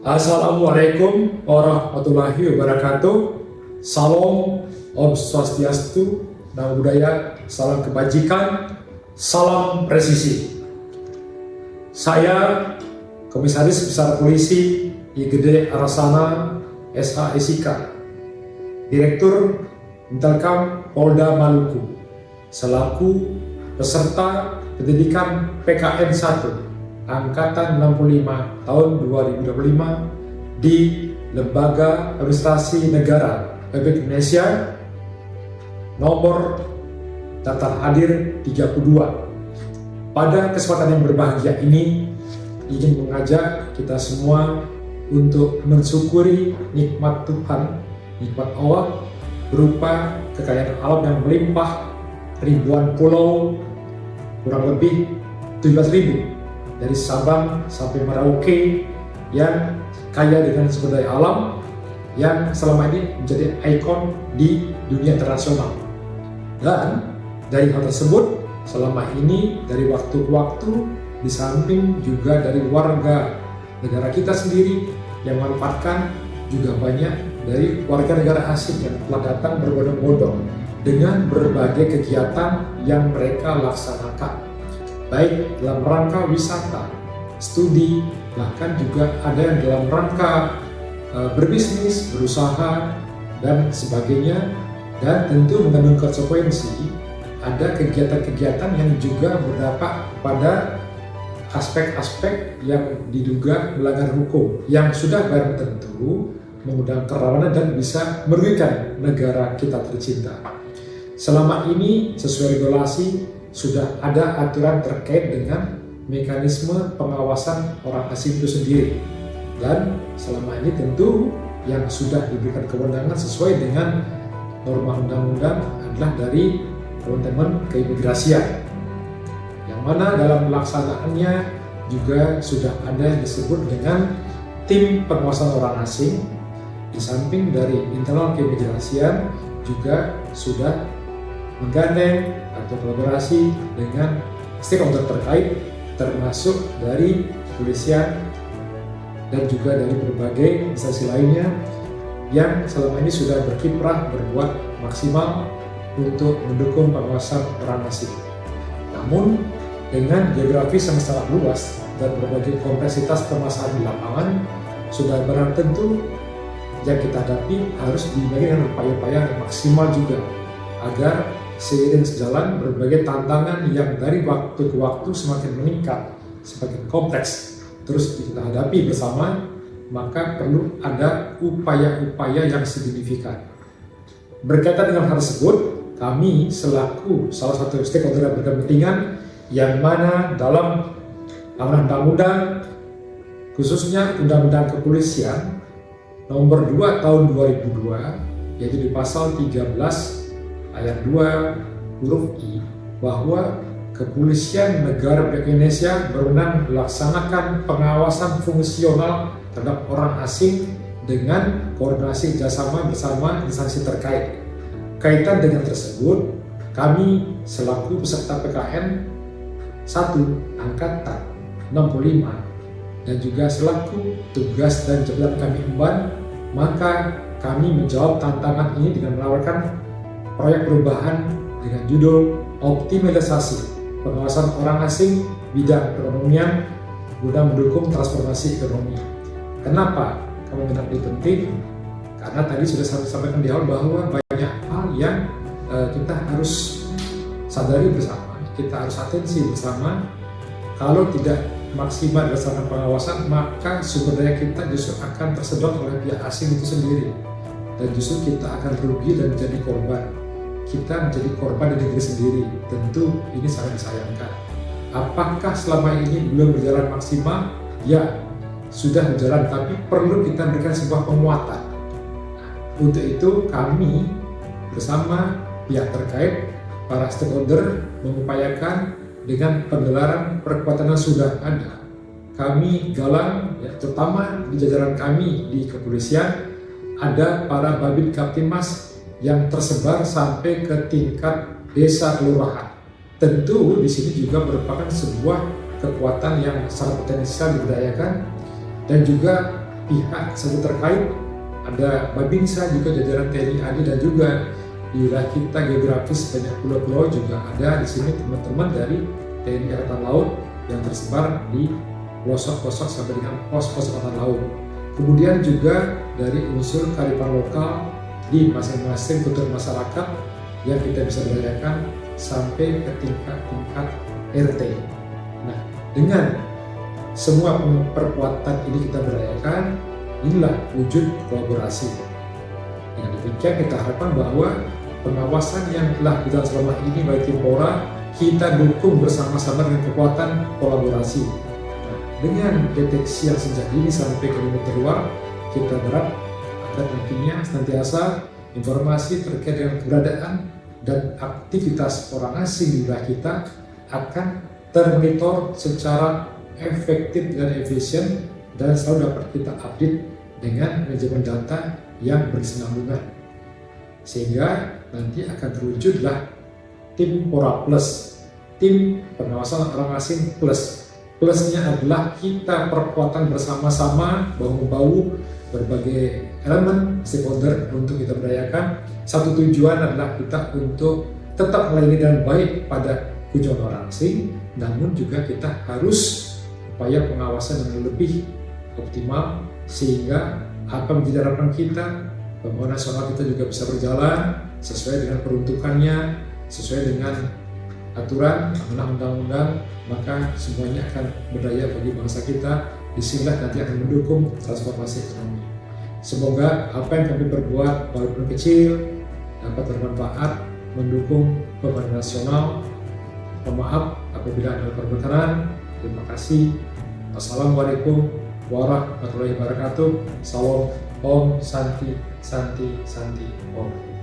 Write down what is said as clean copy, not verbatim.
Assalamualaikum warahmatullahi wabarakatuh. Salam, Om Swastiastu, Namo Buddhaya, salam kebajikan, salam presisi. Saya Komisaris Besar Polisi IGD Arasana SH SIK, Direktur Intelkam Polda Maluku, selaku peserta pendidikan PKN 1 Angkatan 65 tahun 2025 di Lembaga Administrasi Negara Republik Indonesia nomor daftar hadir 32. Pada kesempatan yang berbahagia ini ingin mengajak kita semua untuk mensyukuri nikmat Tuhan, nikmat Allah berupa kekayaan alam yang melimpah, ribuan pulau, kurang lebih 17.000 dari Sabang sampai Merauke yang kaya dengan sumber daya alam yang selama ini menjadi ikon di dunia internasional. Dan dari hal tersebut selama ini dari waktu ke waktu di samping juga dari warga negara kita sendiri yang memanfaatkan, juga banyak dari warga negara asing yang telah datang berbondong-bondong dengan berbagai kegiatan yang mereka laksanakan, baik dalam rangka wisata, studi, bahkan juga ada yang dalam rangka berbisnis, berusaha, dan sebagainya. Dan tentu mengandung konsekuensi, ada kegiatan-kegiatan yang juga berdampak pada aspek-aspek yang diduga melanggar hukum, yang sudah barang tentu mengundang kerawanan dan bisa merugikan negara kita tercinta. Selama ini sesuai regulasi sudah ada aturan terkait dengan mekanisme pengawasan orang asing itu sendiri, dan selama ini tentu yang sudah diberikan kewenangan sesuai dengan norma undang-undang adalah dari Kementerian Keimigrasian, yang mana dalam pelaksanaannya juga sudah ada yang disebut dengan tim pengawasan orang asing. Di samping dari internal keimigrasian juga sudah menggandeng atau kolaborasi dengan stakeholder terkait, termasuk dari kepolisian dan juga dari berbagai instansi lainnya yang selama ini sudah berkiprah berbuat maksimal untuk mendukung pengawasan orang asing. Namun dengan geografis yang sangat luas dan berbagai kompleksitas permasalahan di lapangan, sudah barang tentu yang kita hadapi harus diimbangi dengan upaya-upaya yang maksimal juga, agar seiring sejalan berbagai tantangan yang dari waktu ke waktu semakin meningkat, semakin kompleks terus kita hadapi bersama, maka perlu ada upaya-upaya yang signifikan. Berkaitan dengan hal tersebut, kami selaku salah satu stakeholder yang berkepentingan, yang mana dalam amanah undang-undang, khususnya Undang-Undang Kepolisian nomor 2 tahun 2002, yaitu di pasal 13 ayat 2 huruf I, bahwa Kepolisian Negara Republik Indonesia berwenang melaksanakan pengawasan fungsional terhadap orang asing dengan koordinasi kerjasama bersama instansi terkait. Kaitan dengan tersebut, kami selaku peserta PKN 1 Angkatan 65 dan juga selaku tugas dan jabatan kami emban, maka kami menjawab tantangan ini dengan menawarkan proyek perubahan dengan judul Optimalisasi Pengawasan Orang Asing Bidang Perekonomian guna mendukung transformasi ekonomi. Kenapa kami menganggap ini penting? Karena tadi sudah saya sampaikan di awal bahwa banyak hal yang kita harus sadari bersama, kita harus atensi bersama. Kalau tidak maksimal berdasarkan pengawasan, maka sumber daya kita justru akan tersedot oleh pihak asing itu sendiri, dan justru kita akan rugi dan menjadi korban. Kita menjadi korban dari diri sendiri. Tentu ini sangat disayangkan. Apakah selama ini belum berjalan maksimal? Ya, sudah berjalan, tapi perlu kita berikan sebuah penguatan. Untuk itu kami bersama pihak terkait, para stakeholder, mengupayakan dengan penggelaran perkuatan yang sudah ada. Kami galang, ya, terutama di jajaran kami di kepolisian, ada para babin kaptimas yang tersebar sampai ke tingkat desa kelurahan. Tentu di sini juga merupakan sebuah kekuatan yang sangat potensial diberdayakan, dan juga pihak saja terkait, ada Babinsa juga jajaran TNI AD, dan juga di wilayah kita geografis banyak pulau-pulau juga ada di sini teman-teman dari TNI Angkatan Laut yang tersebar di pelosok-pelosok sampai dengan pos-pos Angkatan Laut. Kemudian juga dari unsur kearifan lokal di masing-masing kultur masyarakat yang kita bisa berdayakan sampai ke tingkat-tingkat RT. Nah, dengan semua perkuatan ini kita berdayakan, inilah wujud kolaborasi. Dengan demikian kita harapkan bahwa pengawasan yang telah kita selama ini baik Timpora, kita dukung bersama-sama dengan kekuatan kolaborasi. Nah, dengan deteksi yang sejak dini sampai ke limit terluar, kita berharap agar nantinya senantiasa informasi terkait dengan keberadaan dan aktivitas orang asing di wilayah kita akan termonitor secara efektif dan efisien, dan selalu dapat kita update dengan manajemen data yang berkesinambungan, sehingga nanti akan terwujudlah Timpora Plus, tim pengawasan orang asing plus. Plusnya adalah kita perkuatan bersama-sama bahu-membahu berbagai elemen stakeholder untuk kita berdayakan. Satu tujuan adalah kita untuk tetap melayani dengan baik pada kunjungan orang asing, namun juga kita harus upaya pengawasan yang lebih optimal, sehingga apa menjadi harapan kita, pembangunan nasional kita juga bisa berjalan sesuai dengan peruntukannya, sesuai dengan aturan undang-undang, maka semuanya akan berdaya bagi bangsa kita. Disinilah nanti akan mendukung transformasi ekonomi. Semoga apa yang kami perbuat walaupun kecil dapat bermanfaat mendukung pembangunan nasional. Maaf apabila ada perbedaan. Terima kasih. Wassalamualaikum warahmatullahi wabarakatuh. Salam Om Santi Santi Santi Om.